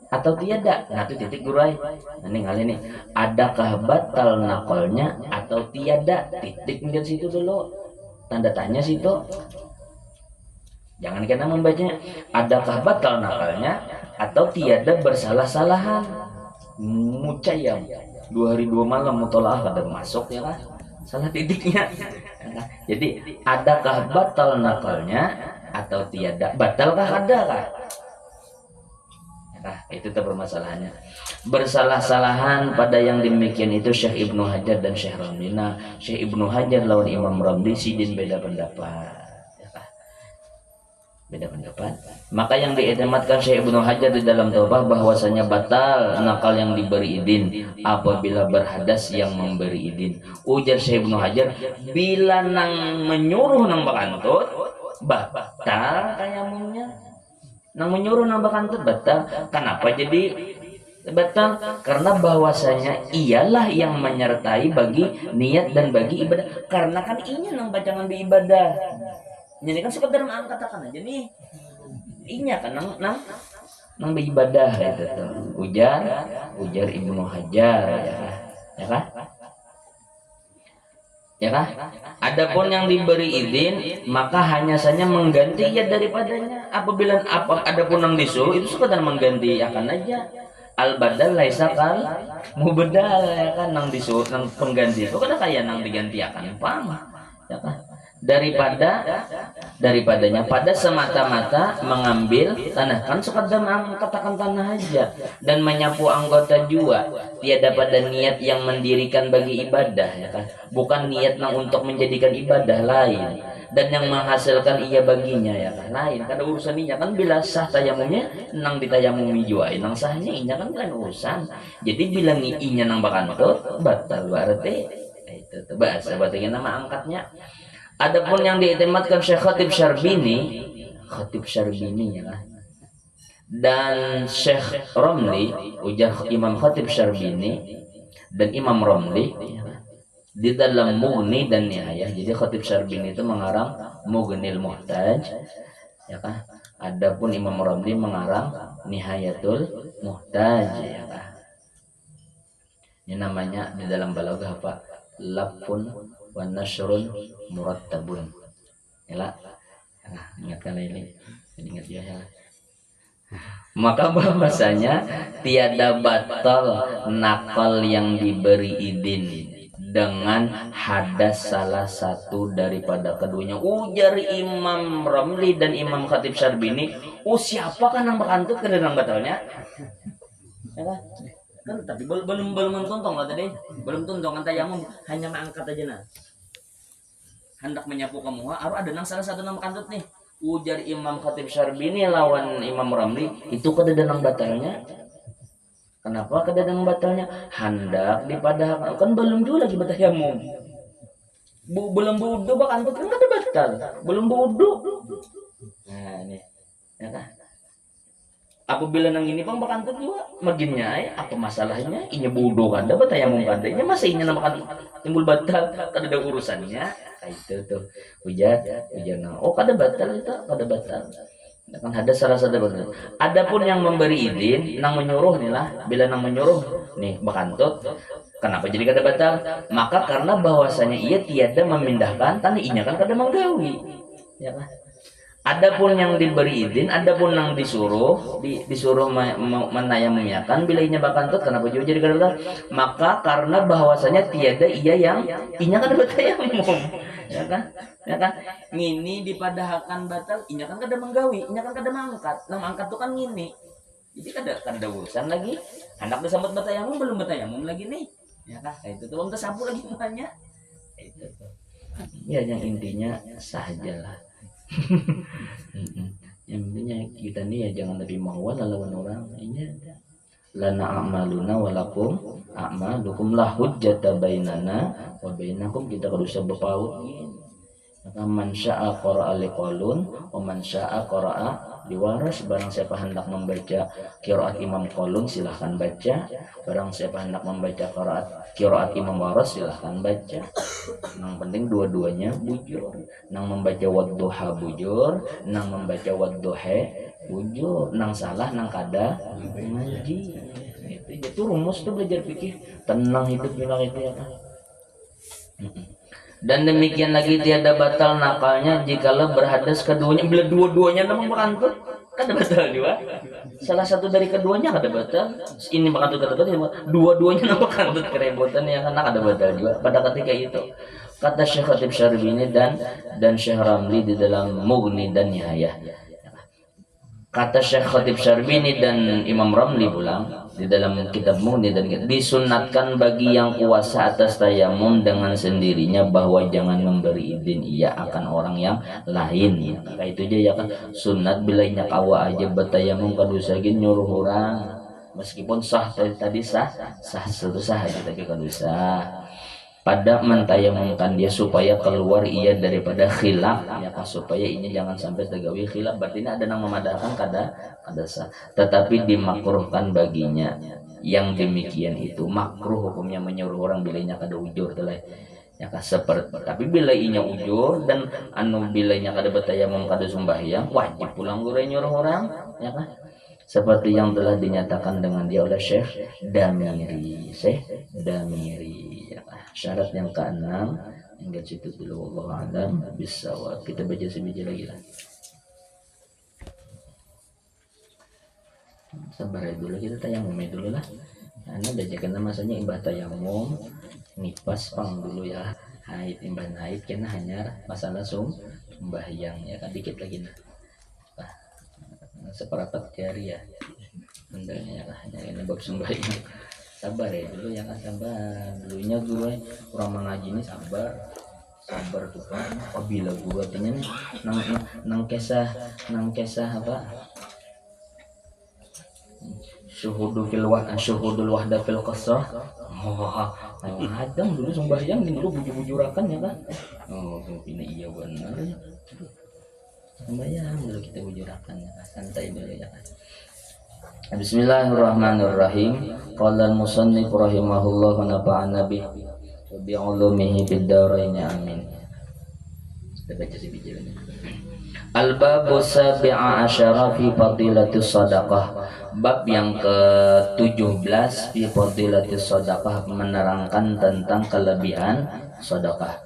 atau tiada? Nah, itu titik gurai. Nah, ini kali ini, adakah batal nakalnya atau tiada? Titik di situ dulu. Tanda tanya situ. Jangan kita membacanya adakah batal nakalnya atau tiada bersalah-salahan. Mucayam 2 hari 2 malam mutolaah kada masuk ya kan, salah titiknya. Jadi adakah batal nakalnya atau tiada, batalkah adakah? Nah itu permasalahannya. Bersalah-salahan pada yang demikian itu Syekh Ibnu Hajar dan Syekh Ramli. Nah Syekh Ibnu Hajar lawan Imam Ramli sidin beda pendapat. Beda pendapat. Maka yang diiktimadkan Syekh Ibnu Hajar di dalam Taubah bahwasanya batal nakal yang diberi izin apabila berhadas yang memberi izin. Ujar Syekh Ibnu Hajar, bila nang menyuruh nang bakantut batal tayamumnya. Nang menyuruh nang bakantut batal. Kenapa jadi batal? Karena bahwasanya iyalah yang menyertai bagi niat dan bagi ibadah. Karena kan inya nang bacangan di ibadah. Jadi kan sekedar mengangkatakan aja nih. Inya kan nang beribadah itu tuh. Ujar Ibnu Hajar ya kan? Ya kan? Adapun yang diberi izin maka hanya saja mengganti ya daripadanya. Apabila adapun yang disuruh itu sekedar mengganti akan aja. Al badal laisa kal mubdal ya kan, nang disuruh nang pengganti itu kan kayak nang diganti akan paham ya kan, daripadanya pada semata-mata mengambil tanah kan sekedar katakan tanah aja dan menyapu anggota juga tiada pada niat yang mendirikan bagi ibadah ya kan, bukan niat nang untuk menjadikan ibadah lain dan yang menghasilkan ia baginya ya kan lain kan urusan inya kan bila sah tayamumnya nang ditayamumi juga nang sahnya inya kan lain urusan. Jadi bila inya nang bakantut batal berarti itu tuh bahasa batinnya nama angkatnya. Adapun yang diiktimadkan Syekh Khatib Syarbini ya, dan Syekh Romli, ujar Imam Khatib Syarbini dan Imam Romli di dalam Mughni dan Nihayah. Jadi Khatib Syarbini itu mengarang Mughnil Muhtaj ya kan. Adapun Imam Romli mengarang Nihayatul Muhtaj ya kan. Ini namanya di dalam balaghah apa? Lafun wa nasrun murattabun. Ya, ingatkan ini. Ingat ya. Maka bahwasanya tiada batal nakal yang diberi izin dengan hadas salah satu daripada keduanya. Ujar Imam Ramli dan Imam Khatib Syarbini, siapa kan yang berantut ke dalam batalnya? Ya kan tapi belum tuntong lah tadi, belum tuntong kan tayamum hanya mengangkat aja nah. Hendak menyapu kamu harus ada nang salah satu nama kantut nih. Ujar Imam Khatib Syarbini lawan Imam Ramli itu kedadanang batalnya. Kenapa kedadangan batalnya? Hendak dipadahkan kan belum juga lagi batayamum. Belum wudu bak kantut kan ada batal. Belum wudu. Nah ini ya kan. Apabila nang ini bang bakantut juga maginnya apa masalahnya inya bodoh kan dapat tayamum kan inya masih inya nama kan timbul batal kada ada urusannya itu tuh ujar nang kada batal itu kada batal kan ada salah satu benar. Adapun yang memberi izin nang menyuruh nih lah bila nang menyuruh nih bakantut kenapa jadi kada batal maka karena bahwasanya ia tiada memindahkan tanah inya kan kada menggawi ya kan. Adapun yang diberi izin, adapun yang disuruh, disuruh menayamumkan bila inya bakantut, kenapa juga jadi kada maka karena bahwasanya tiada ia yang inya kan bertayamum, ya kan, ya kan, ngini dipadahkan batal, inya kan kada menggawi, inya kan kada mangkat, nang angkat tuh kan ngini, jadi kada urusan lagi, anak disambut bertayamum belum bertayamum lagi nih, ya kan, itu tuh belum tersapu lagi banyak, itu tuh, ya yang intinya sajalah. Yang intinya kita nih ya jangan lebih mauan lawan orang ini lana a'maluna walakum a'malukum la hujjata bainana wa bainakum kita kudu bisa berpaut maka man syaa qara'a liqalun wa man syaa qara'a diwaras. Barang siapa hendak membaca qiraat Imam Qalun silahkan baca, barang siapa hendak membaca qiraat Imam Waras silahkan baca. Yang penting dua-duanya bujur. Nang membaca wadduha bujur, nang membaca wadduha bujur, nang salah nang kada ngaji. Itu rumus tuh belajar fikih, tenang hidup bilang itu ya kan. Dan demikian lagi tiada batal nakalnya jikalau berhadas keduanya bila dua-duanya memang berantut kada batal juga. Salah satu dari keduanya kada batal. Ini berantut kada batal, dua-duanya nampak berantut kerebutan ya karena kada batal juga pada ketika itu. Kata Syekh Khatib Syarbini dan Syekh Ramli di dalam Mughni dan Nihayah. Kata Syekh Khatib Syarbini dan Imam Ramli pulang, di dalam kitab Mughni dan disunatkan bagi yang kuasa atas tayamum dengan sendirinya bahwa jangan memberi izin ia akan orang yang lain. Maka itu aja ya kan sunat bila nya kawa aja bertayamum kadusagin nyuruh orang meskipun sah tadi sah aja tapi kadusah pada mentayamumkan dia supaya keluar ia daripada khilaf ya kan supaya ini jangan sampai tergawi khilaf berarti ini ada yang memadahkan kada sah tetapi dimakruhkan baginya yang demikian itu makruh hukumnya menyuruh orang bilanya kada ujur telah ya kan seperti tapi bila inya ujur dan anu bilanya kada bertayamum kada sembahyang wajib pulang gure nyuruh orang ya kan seperti yang telah dinyatakan dengan dia oleh Syekh Damiri ya. Syarat yang keenam hingga situ dulu wallahu alam bisawab. Kita baca sebiji lagi lah. Sabar dulu kita tayamum dulu lah. Anda bacakan masanya imbah tayamum nipas pang dulu ya. Haid imbah haid kena hanya masalah sembahyang ya kan dikit lagi nah. Seperapat jari ya hendaknya lah ini bab sembahyang sabar ya dulu yang sabar dulunya guru kurang mengaji ini sabar tuh kan apabila guru artinya nang kesah apa syuhudul wahda fil qasrah hadang dulu sembahyang dulu bujur-bujurakan ya kan ini iya benar sembahyang dulu kita bujurakan ya santai dulu ya kan. Bismillahirrahmanirrahim. Qala al-musannif rahimahullah wa nafa'ana bi ulumihi fid dharain amin. Kita baca sedikit ini. Al-babu sabi'a asyara fi fadilatis sadaqah. Bab yang ke-17 fi fadilatis sadaqah menerangkan tentang kelebihan sedekah.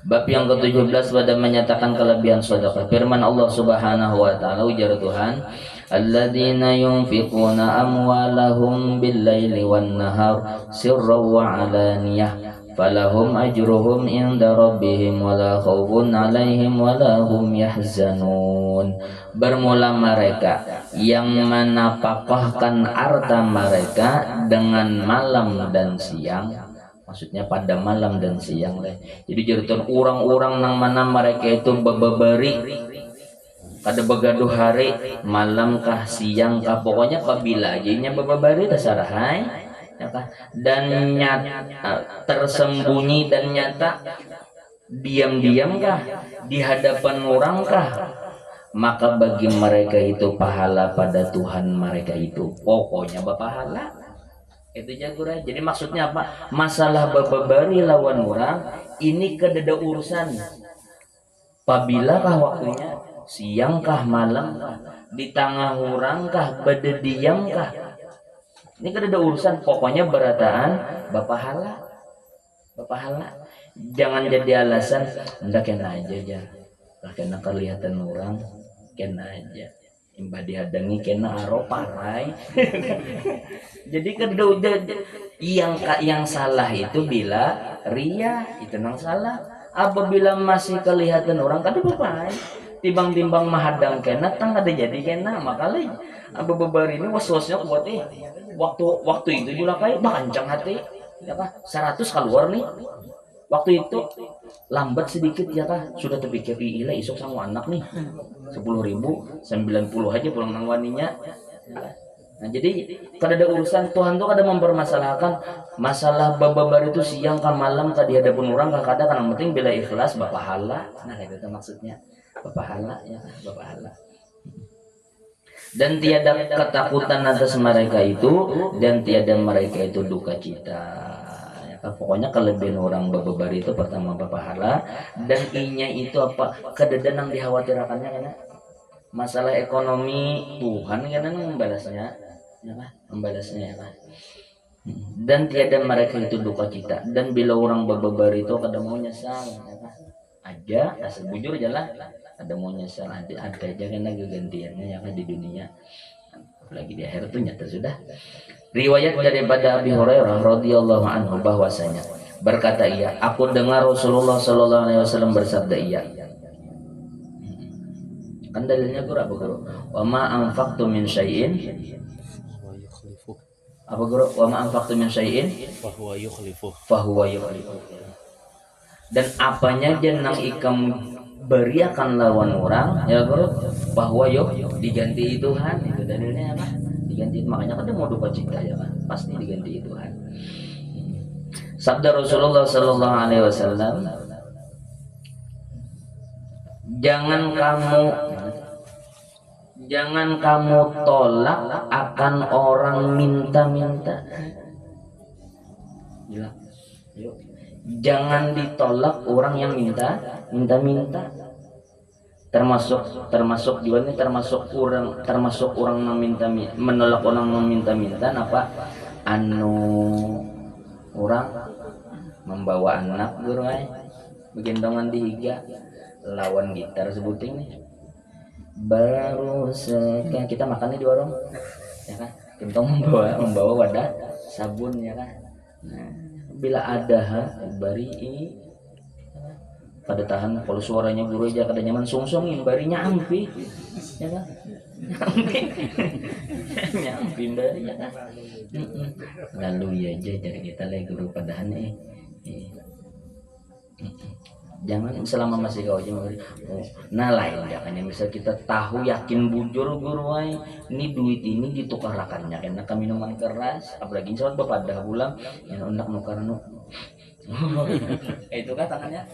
Bab yang ke-17 pada menyatakan kelebihan sedekah. Firman Allah Subhanahu wa taala ujar Tuhan, alladzina yunfiquna amwalahum bil-laili wan-nahar sirran wa 'alaniyah falahum ajruhum inda rabbihim wala khaufun 'alaihim wala hum yahzanun. Bermula mereka yang menapakahkan harta mereka dengan malam dan siang, maksudnya pada malam dan siang deh. Jadi jadikan orang-orang nang mana mereka itu beberi kada begaduh hari malam kah siang kah pokoknya apabila aja beberi terserah ya kah dan tersembunyi dan nyata diam-diam kah di hadapan orang kah maka bagi mereka itu pahala pada Tuhan mereka itu pokoknya berpahala. Itu jago. Jadi maksudnya apa? Masalah bababari lawan orang ini kededa urusan. Apabila kah waktunya siang kah malam kah di tengah orang kah bedediam kah ini kededa urusan pokoknya berataan bapahala. Jangan jadi alasan hendak kena aja ya. Lah kena kelihatan orang kena aja. Imbah dihadangi kena aroparai. Jadi kedua yang salah itu bila ria itu nang salah. Apabila masih kelihatan orang kada apa-apa. Timbang-timbang mahadang kena tang kada jadi kena makalih. Apa bebar ini was-wasnya kuat Waktu itu juga kayak bakancang hati. Ya kah? 100 keluar nih. Waktu itu lambat sedikit ya kah sudah terpikir ilah isok sama anak nih 10.000 90 aja pulang nang waninya. Nah jadi kada ada urusan Tuhan tuh kada mempermasalahkan masalah babar itu siang ke malam ke di hadapan orang kada kan yang penting bila ikhlas bapahala. Nah itu maksudnya bapahala ya bapahala. Dan tiada ketakutan atas mereka itu dan tiada mereka itu duka cita. Pokoknya kelebihan orang babar itu pertama pahala dan inya itu apa kededan yang dikhawatirkannya karena masalah ekonomi Tuhan kan membalasnya ya kan membalasnya ya kan dan tiada mereka itu duka cita dan bila orang babar itu kada mau nyesal ya kan aja asal bujur aja lah ada mau nyesal ada aja karena kegantiannya ya kan di dunia apalagi di akhirat itu nyata sudah. Riwayat daripada Abi Hurairah radhiyallahu anhu bahwasanya berkata ia, aku dengar Rasulullah sallallahu alaihi wasallam bersabda ia. Kan dalilnya guru apa guru? Wa ma anfaqtu min syai'in Apa guru? Wa ma anfaqtum min syai'in fahuwa yukhlifuh. Dan apanya jenang ikam beriakan lawan orang ya guru, bahwa yuk diganti Tuhan. Itu dalilnya apa? Diganti, makanya kan mau duka cita ya kan, pasti diganti Tuhan. Sabda Rasulullah sallallahu alaihi wasallam, jangan kamu tolak akan orang minta-minta. Gila. Yuk. Jangan ditolak orang yang minta-minta. Termasuk juga nih, termasuk orang meminta, menolak orang meminta-minta apa? Orang membawa anak guru begendongan di higa lawan gitar sebuting nih. Baru sekian kita makannya di warung ya kan, kentong membawa wadah sabun ya kan. Nah, bila ada bari ini pada tahan, kalau suaranya guru aja kada nyaman sungsongin barinya ampi ya kan, nyampi bari ya kan. Lalu ya aja jadi kita lagi guru padahan jangan selama masih kau aja memberi. Nah lain ya kan, misal kita tahu yakin bujur guru ini duit ini ditukarakannya karena kami minuman keras, apalagi soal bapak dah pulang yang hendak nukar itu kan tangannya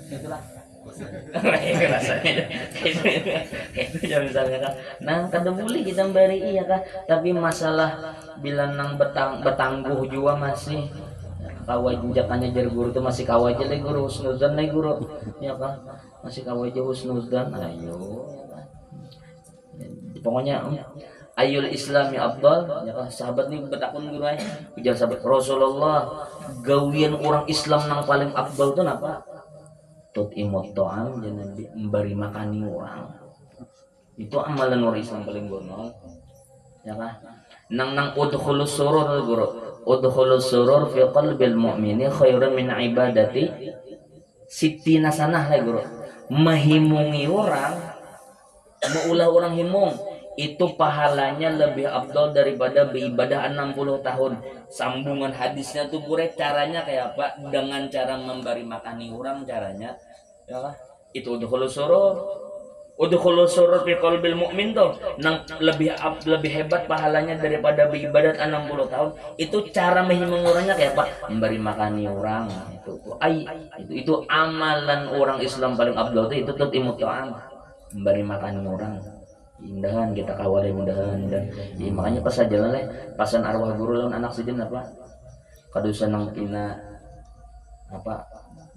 itulah rasanya itu ya misalnya kan. Nah kada boleh kita beri iya kan, tapi masalah bila nang betangguh juga masih kawai jakannya jar guru itu masih kawai aja lagi guru husnuzan lagi guru ya kan, masih kawai aja husnuzan. Ayo pokoknya ayul islami afdal ya kan. Sahabat nih betakun guru ujar sahabat Rasulullah, gawian orang Islam yang paling afdal itu apa? Tut'imut ta'am, jangan memberi makani orang. Itu amalan orang Islam paling gonol ya kan. Nang udkhulus surur guru, udkhulus surur fi qalbil mu'mini khairun min ibadati sittina sanah lah guru. Menghimungi orang, meulah orang himung itu pahalanya lebih afdal daripada beribadah 60 tahun. Sambungan hadisnya tuh guru, caranya kayak apa? Dengan cara memberi makani orang caranya ya kan. Itu udkhulus surur fi qalbil mu'min tuh nang lebih hebat pahalanya daripada beribadat 60 tahun. Itu cara menghimbau orangnya kayak apa? Memberi makani orang. Itu amalan orang Islam paling afdal itu tutimut ta'am, memberi makani orang. Indahan kita kawal mudahan dan ya, makanya pas aja lah pasan arwah guru lawan anak sejen apa? Kadusan nang pina apa?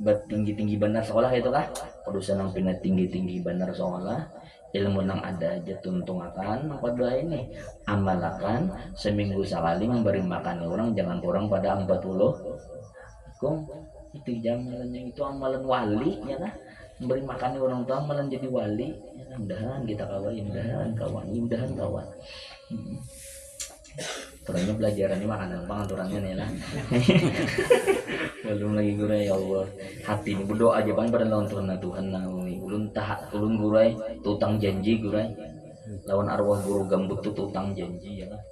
Bertinggi-tinggi benar sekolah itu kah? Kudusan nang pina tinggi-tinggi benar sekolah, ilmu nang ada aja tuntung akan pada ini amalakan seminggu sekali memberi makan orang, jangan kurang pada 40 kong. Itu jangan yang itu amalan wali ya kan, memberi makan orang tua amalan jadi wali ya kan. Mudahan kita kawan, mudahan kawan. Terusnya pelajaran ini makanan pengaturannya nih lah. Belum lagi gue ya Allah, hati ini berdoa aja bang pada lawan Tuhan nawi ulun gurai tutang janji gurai lawan arwah guru gambut tuh tutang janji ya kan.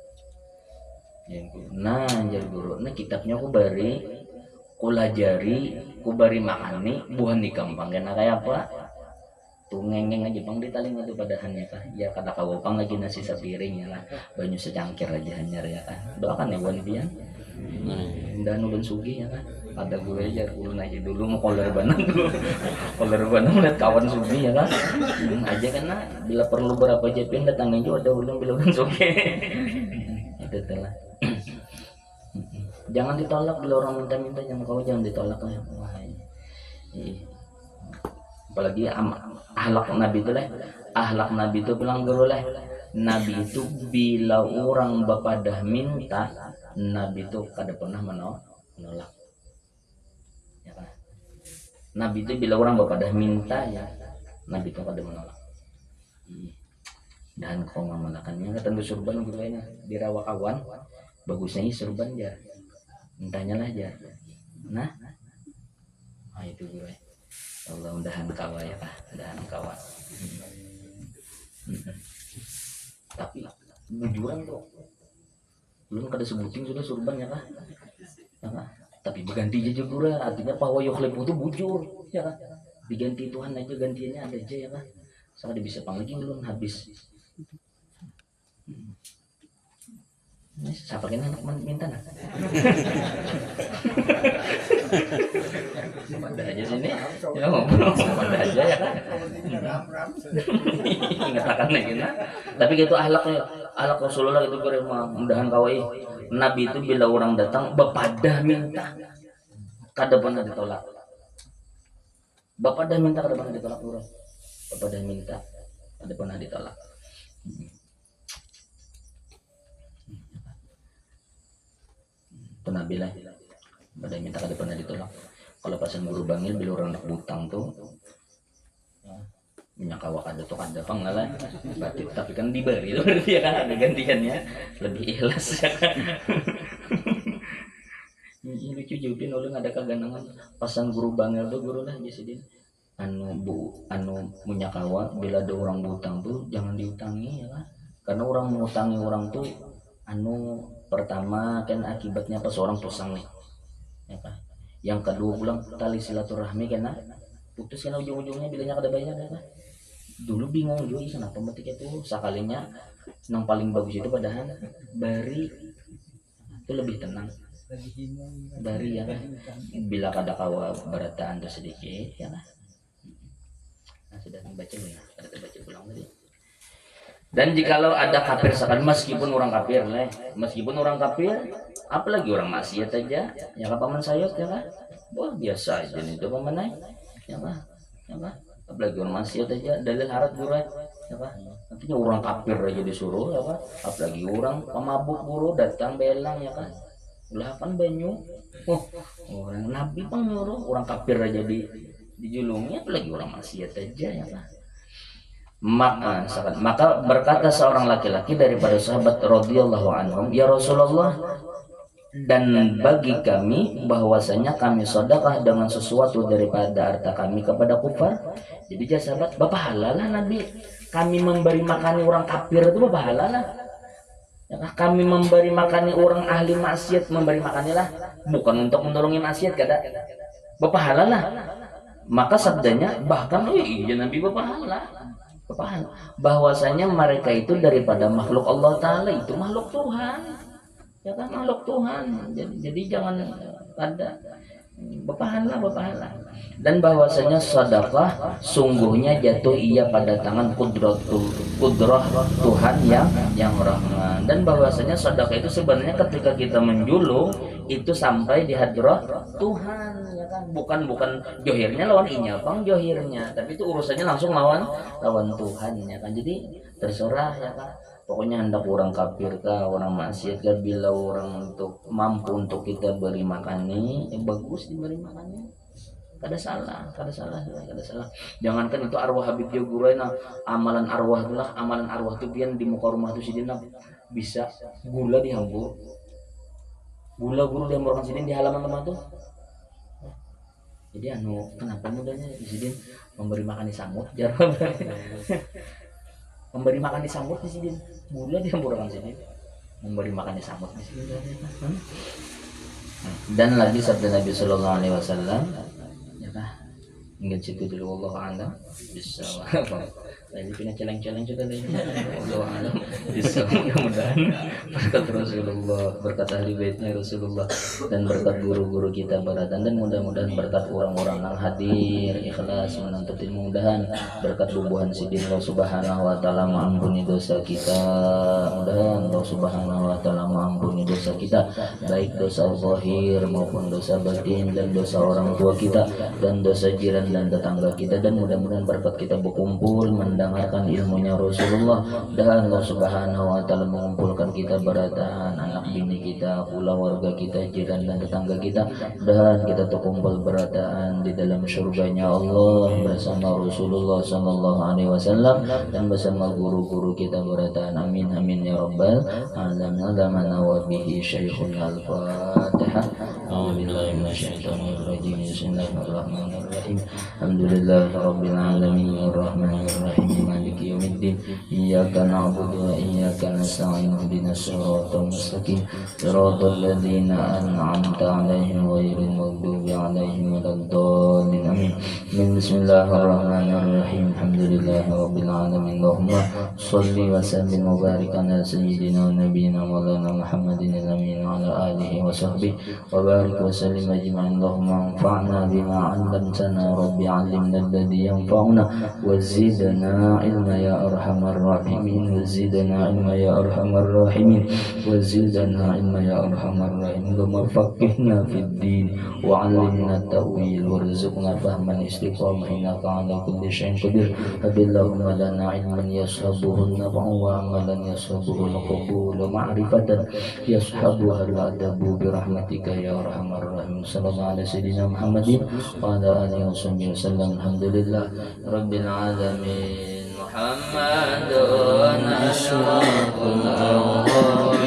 Nah jadi guru, nah kitabnya aku bari kulajari ku bari makani buhan di kampang kena kayak apa tuh ngengeng aja bang ditaling itu padahannya kah ya kata kawopang lagi nasi sepiring ya lah banyu secangkir aja hanyar ya kan. Doakan ya buan pian dan ulun sugi ya kan. Ada gue aja ulun aja dulu mau koler banang lihat kawan sugi ya kan. Aja karena bila perlu berapa jepin datangin juga ada ulun bila ulun sugi. Itu telah jangan ditolak bila orang minta jangan kau jangan ditolak lah. Apalagi ahlak Nabi itu ahlak Nabi itu bilang guru Nabi itu bila orang bapadah minta Nabi itu kada pernah menolak ya kan? Nabi itu bila orang bapadah minta ya Nabi itu kada menolak. Dan kau ngamalakannya ketemu surban guru dirawak awan bagusnya surban ya mintanya lah aja. Nah itu guru Allah mudahan kawa ya kah, mudahan kawa. Tapi bujuran tuh belum kada sebuting sudah surban ya kah, ya kah? Tapi berganti aja juga artinya bahwa yukhlib itu bujur ya kah, diganti Tuhan aja, gantiannya ada aja ya kah, sampai bisa panggil belum habis. Siapa kena anak minta nak? Pada aja sini, ya ngomong pada aja ya kan. Ingat akan kita. Tapi gitu ahlaknya, ahlak Rasulullah itu beremah. Mudahan kawai Nabi itu bila orang datang bepadah minta, kada pernah ditolak. Bepadah minta kada pernah ditolak orang. Bepadah minta, kada pernah ditolak. Nabi lah pada minta kada pernah ditolak. Kalau pasan guru bangil bila orang nak butang tuh minyak awak ada tuh kada pangalan batik, tapi kan diberi itu berarti ya kan ada gantiannya lebih ikhlas ya kan. Ini lucu jupin ulun ada kaganangan pasan guru bangil tuh guru lah jadi anu minyak awak bila ada orang butang tuh jangan diutangi ya kan, karena orang mengutangi orang tuh pertama kan akibatnya pas orang pusang nih ya kan? Yang kedua pulang tali silaturahmi karena putus karena ujung-ujungnya bilanya kada bayar ya kan? Dulu bingung juga kenapa metik itu sekalinya yang paling bagus itu padahal bari itu lebih tenang bari ya kan? Bila kada kawa berataan tuh sedikit ya kan? Nah sudah membaca ya, kada baca pulang tadi. Dan jikalau ada kafir sekali, meskipun orang kafir apalagi orang maksiat aja ya kan, paman sayot ya kan, wah biasa aja itu pamanai ya kan, apalagi orang maksiat aja dalil harat gurat ya kan, nantinya orang kafir aja disuruh ya kan, apalagi orang pemabuk guru datang belang ya kan, ulapan banyu orang nabi pang nyuruh orang kafir aja dijulungi, apalagi orang maksiat aja ya kan. Maka berkata seorang laki-laki daripada sahabat radhiyallahu anhum, ya Rasulullah, dan bagi kami bahwasanya kami sedekah dengan sesuatu daripada harta kami kepada kufar. Jadi dia sahabat, bapak halal lah Nabi, kami memberi makani orang kafir itu bapak halal lah ya, kami memberi makani orang ahli maksiat, memberi makanilah bukan untuk menolongi maksiat kada, bapak halal lah. Maka sabdanya bahkan iya Nabi bapak halal, bahwasanya mereka itu daripada makhluk Allah Ta'ala, itu makhluk Tuhan ya kan, makhluk Tuhan, jadi jangan ada bapahala. Dan bahwasanya sedekah sungguhnya jatuh ia pada tangan kudrah Tuhan yang rahman, dan bahwasanya sedekah itu sebenarnya ketika kita menjulung itu sampai di hadrat Tuhan ya kan, bukan johirnya lawan inyapang johirnya, tapi itu urusannya langsung lawan Tuhan ya kan. Jadi terserah ya kan, pokoknya hendak orang kafir kah, orang maksiat kah, bila orang untuk mampu untuk kita beri makani bagus diberi makani, kada salah. Jangankan itu arwah Habib Joguraina, amalan arwah itu pian di muka rumah tuh sidina bisa gula dihambur, gula guru dihamburkan sidin di halaman rumah tuh. Jadi kenapa mudahnya sidin memberi makan di samut jarang memberi makan di samut di sidin, gula dihamburkan sidin memberi makan di samut di sidin. Dan lagi sabda Nabi Sallallahu Alaihi Wasallam ya kah, ingat situ dulu Allah anda bisa lagi punya celeng-celeng juga deh Allah alam bisa, mudah-mudahan berkat Rasulullah, berkat ahli baitnya Rasulullah, dan berkat guru-guru kita beratan, dan mudah-mudahan berkat orang-orang yang hadir ikhlas menuntut ilmu, mudahan berkat bubuhan sidin Allah Subhanahu wa taala mengampuni dosa kita, mudahan Allah Subhanahu wa taala mengampuni dosa kita, baik dosa zahir maupun dosa batin, dan dosa orang tua kita dan dosa jiran dan tetangga kita, dan mudah-mudahan berkat kita berkumpul mendengarkan ilmunya Rasulullah, dan Allah Subhanahu wa taala mengumpulkan kita berataan anak bini kita, pula warga kita, jiran dan tetangga kita, dan kita terkumpul berataan di dalam surganya Allah bersama Rasulullah sallallahu alaihi wasallam dan bersama guru-guru kita berataan, amin amin ya rabbal alamin. Wa bihi syaikhul al-fatihah. أعوذ بالله من الشيطان الرجيم بسم الله الرحمن الرحيم الحمد لله رب العالمين الرحمن الرحيم مالك يوم الدين إياك نعبد وإياك نستعين اهدنا الصراط المستقيم صراط الذين أنعمت عليهم غير المغضوب عليهم ولا الضالين آمين بسم الله الرحمن الرحيم الحمد لله رب العالمين اللهم صل وسلم وبارك على سيدنا ونبينا مولانا محمد الأمين وعلى آله وصحبه وبارك وسلم أجمعين اللهم انفعنا بما علمتنا رب علمنا الذي ينفعنا وزدنا علما يا أرحم الراحمين وزدنا علما يا أرحم الراحمين وزدنا علما يا أرحم الراحمين اللهم فقهنا في الدين وعلمنا التأويل وارزقنا فهما استقامة إنك على كل شيء قدير اللهم لنا علما يصحبه النفع وعملا يصحبه القبول ومعرفة يصحبها الأدب برحمتك يا أرحم الراحمين صلى الله على سيدنا محمد وعلى آله وصحبه وسلم الحمد لله رب العالمين محمد أشرف الأنوار